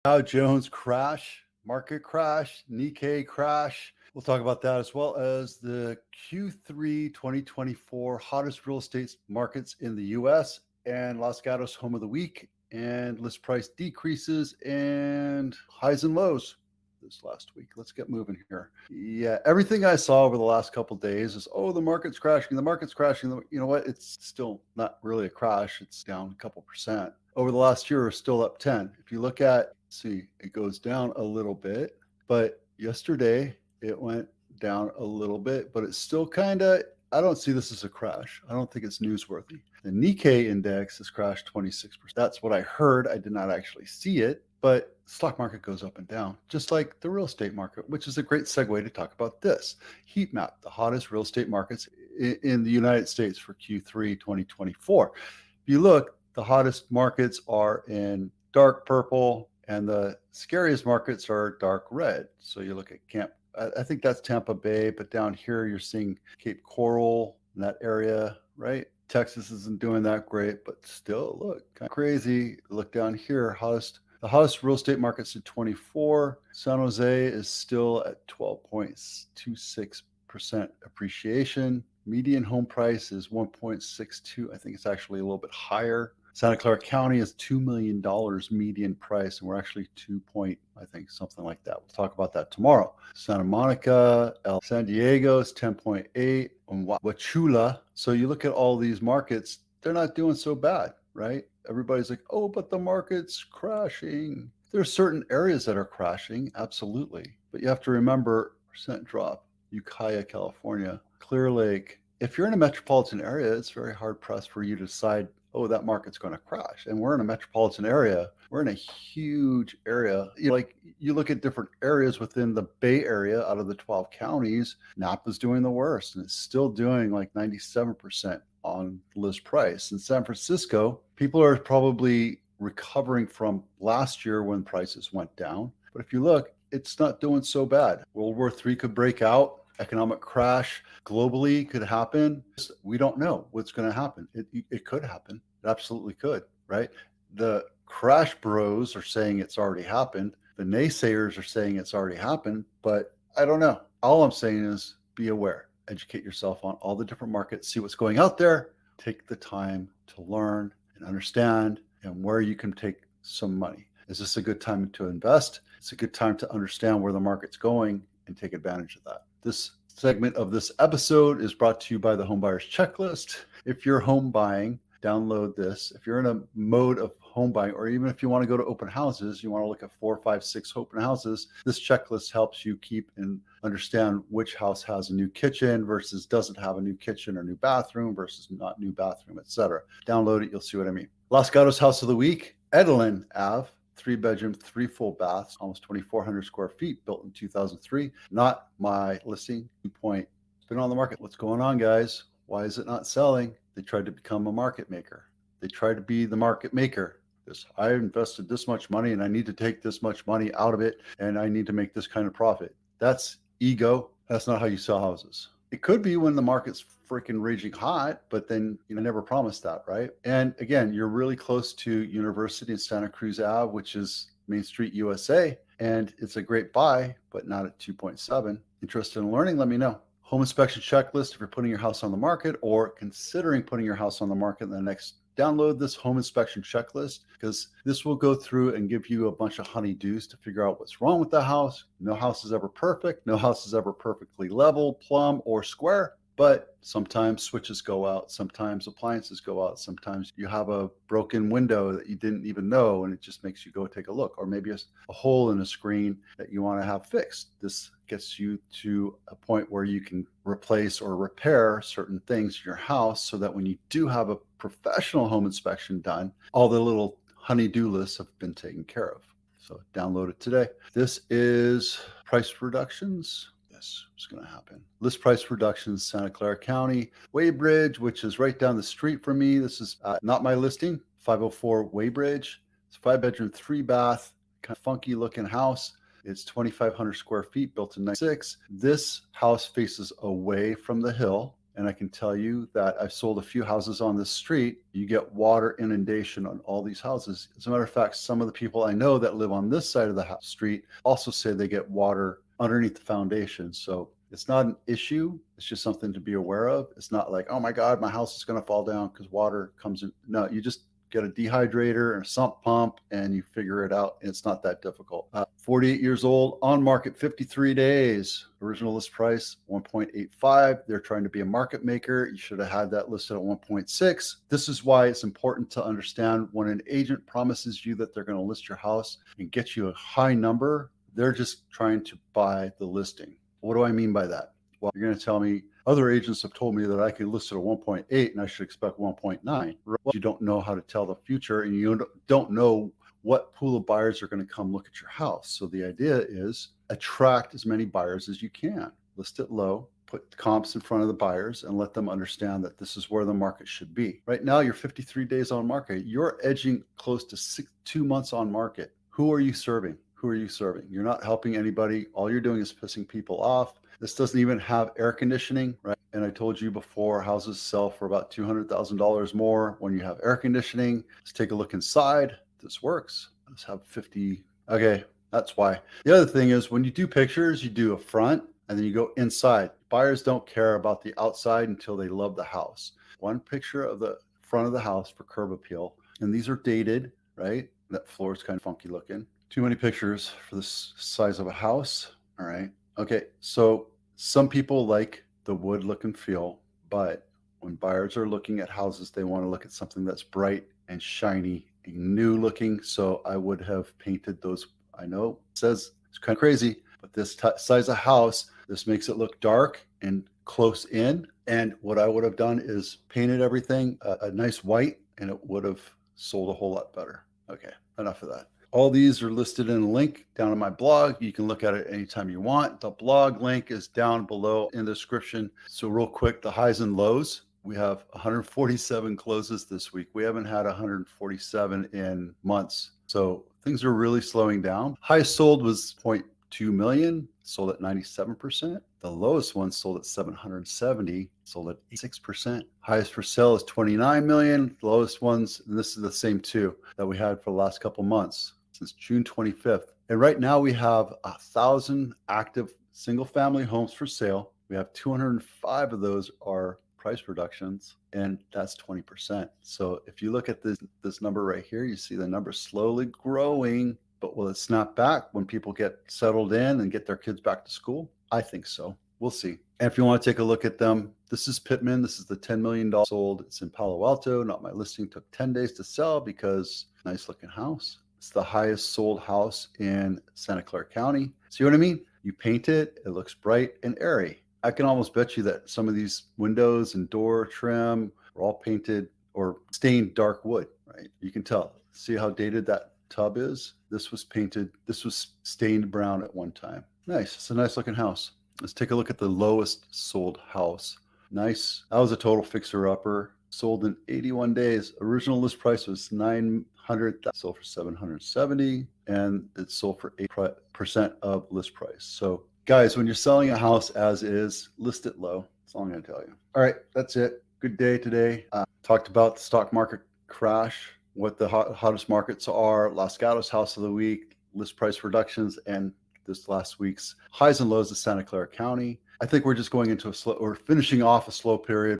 Dow Jones crash, market crash, Nikkei crash. We'll talk about that as well as the Q3 2024 hottest real estate markets in the US and Los Gatos home of the week and list price decreases and highs and lows this last week. Let's get moving here. Yeah, everything I saw over the last couple of days is, oh, the market's crashing. The market's crashing. You know what? It's still not really a crash. It's down a couple percent. Over the last year, we're still up 10. If you look at, see, it goes down a little bit, but yesterday it went down a little bit, but it's still kind of, I don't see this as a crash. I don't think it's newsworthy. The Nikkei index has crashed 26%. That's what I heard. I did not actually see it, but the stock market goes up and down, just like the real estate market, which is a great segue to talk about this. Heat map, the hottest real estate markets in the United States for Q3 2024. If you look, the hottest markets are in dark purple and the scariest markets are dark red. So you look at I think that's Tampa Bay, but down here you're seeing Cape Coral in that area, right? Texas isn't doing that great, but still, look, kind of crazy. Look down here, the hottest real estate markets in 24. San Jose is still at 12.26% appreciation. Median home price is 1.62. I think it's actually a little bit higher. Santa Clara County is $2 million median price, and we're actually 2 point, I think, something like that. We'll talk about that tomorrow. Santa Monica, San Diego is 10.8, and Wachula. So you look at all these markets, they're not doing so bad, right? Everybody's like, oh, but the market's crashing. There's certain areas that are crashing, absolutely. But you have to remember, percent drop, Ukiah, California, Clear Lake. If you're in a metropolitan area, it's very hard pressed for you to decide, oh, that market's going to crash. And we're in a metropolitan area. We're in a huge area. You look at different areas within the Bay Area out of the 12 counties, Napa's doing the worst, and it's still doing like 97% on list price. In San Francisco, people are probably recovering from last year when prices went down. But if you look, it's not doing so bad. World War III could break out. Economic crash globally could happen. We don't know what's going to happen. It could happen. It absolutely could, right? The crash bros are saying it's already happened. The naysayers are saying it's already happened, but I don't know. All I'm saying is be aware, educate yourself on all the different markets, see what's going out there, take the time to learn and understand and where you can take some money. Is this a good time to invest? It's a good time to understand where the market's going and take advantage of that. This segment of this episode is brought to you by the Home Buyer's Checklist. If you're home buying, download this. If you're in a mode of home buying, or even if you want to go to open houses, you want to look at 4, 5, 6 open houses, this checklist helps you keep and understand which house has a new kitchen versus doesn't have a new kitchen or new bathroom versus not new bathroom, etc. Download it, you'll see what I mean. Los Gatos House of the Week, Edelin Ave. 3-bedroom, 3 full baths, almost 2,400 square feet, built in 2003. Not my listing. 2 point. It's been on the market. What's going on, guys? Why is it not selling? They tried to become a market maker. They tried to be the market maker. I invested this much money and I need to take this much money out of it and I need to make this kind of profit. That's ego. That's not how you sell houses. It could be when the market's freaking raging hot, but then you never promised that, right? And again, you're really close to University in Santa Cruz Ave, which is Main Street, USA, and it's a great buy, but not at 2.7. Interested in learning? Let me know. Home inspection checklist if you're putting your house on the market or considering putting your house on the market in the next. Download this home inspection checklist because this will go through and give you a bunch of honeydews to figure out what's wrong with the house. No house is ever perfect. No house is ever perfectly level, plumb, or square. But sometimes switches go out. Sometimes appliances go out. Sometimes you have a broken window that you didn't even know, and it just makes you go take a look. Or maybe a hole in a screen that you want to have fixed. This gets you to a point where you can replace or repair certain things in your house so that when you do have a professional home inspection done, all the little honey-do lists have been taken care of. So download it today. This is price reductions. Yes, it's going to happen. List price reductions, Santa Clara County, Waybridge, which is right down the street from me. This is not my listing, 504 Waybridge. It's a 5-bedroom, 3-bath, kind of funky looking house. It's 2,500 square feet, built in 96. This house faces away from the hill And I can tell you that I've sold a few houses on this street. You get water inundation on all these houses. As a matter of fact, some of the people I know that live on this side of the street also say they get water underneath the foundation. So it's not an issue. It's just something to be aware of. It's not like, oh my God, my house is going to fall down because water comes in. No, you just get a dehydrator and a sump pump and you figure it out. It's not that difficult. 48 years old, on market 53 days. Original list price 1.85. They're trying to be a market maker. You should have had that listed at 1.6. This is why it's important to understand when an agent promises you that they're going to list your house and get you a high number, they're just trying to buy the listing. What do I mean by that? Well, you're going to tell me other agents have told me that I could list it at 1.8 and I should expect 1.9. You don't know how to tell the future and you don't know what pool of buyers are going to come look at your house. So the idea is attract as many buyers as you can. List it low, put comps in front of the buyers and let them understand that this is where the market should be. Right now, you're 53 days on market. You're edging close to 2 months on market. Who are you serving? Who are you serving? You're not helping anybody. All you're doing is pissing people off. This doesn't even have air conditioning, right? And I told you before, houses sell for about $200,000 more when you have air conditioning. Let's take a look inside. This works. Let's have 50. Okay, that's why. The other thing is when you do pictures, you do a front and then you go inside. Buyers don't care about the outside until they love the house. One picture of the front of the house for curb appeal. And these are dated, right? That floor is kind of funky looking. Too many pictures for this size of a house. All right. Okay. So some people like the wood look and feel, but when buyers are looking at houses, they want to look at something that's bright and shiny and new looking. So I would have painted those. I know it says it's kind of crazy, but this size of house, this makes it look dark and close in. And what I would have done is painted everything a nice white and it would have sold a whole lot better. Okay. Enough of that. All these are listed in a link down on my blog. You can look at it anytime you want. The blog link is down below in the description. So real quick, the highs and lows. We have 147 closes this week. We haven't had 147 in months. So things are really slowing down. Highest sold was 0.2 million, sold at 97%. The lowest one sold at 770, sold at 6%. Highest for sale is 29 million. The lowest ones, and this is the same two that we had for the last couple months since June 25th. And right now we have 1,000 active single family homes for sale. We have 205 of those are price reductions, and that's 20%. So if you look at this number right here, you see the number slowly growing, but will it snap back when people get settled in and get their kids back to school? I think so. We'll see. And if you want to take a look at them, this is Pittman. This is the $10 million sold. It's in Palo Alto. Not my listing. Took 10 days to sell because nice looking house. It's the highest sold house in Santa Clara County. See what I mean? You paint it, it looks bright and airy. I can almost bet you that some of these windows and door trim were all painted or stained dark wood, right? You can tell. See how dated that tub is? This was painted, this was stained brown at one time. Nice. It's a nice looking house. Let's take a look at the lowest sold house. Nice. That was a total fixer upper. Sold in 81 days. Original list price was $900,000. Sold for $770, and it sold for 8% of list price. So guys, when you're selling a house as is, list it low. That's all I'm going to tell you. All right, that's it. Good day today. Talked about the stock market crash, what the hottest markets are, Los Gatos house of the week, list price reductions, and this last week's highs and lows of Santa Clara County. I think we're just going into a slow, or finishing off a slow period.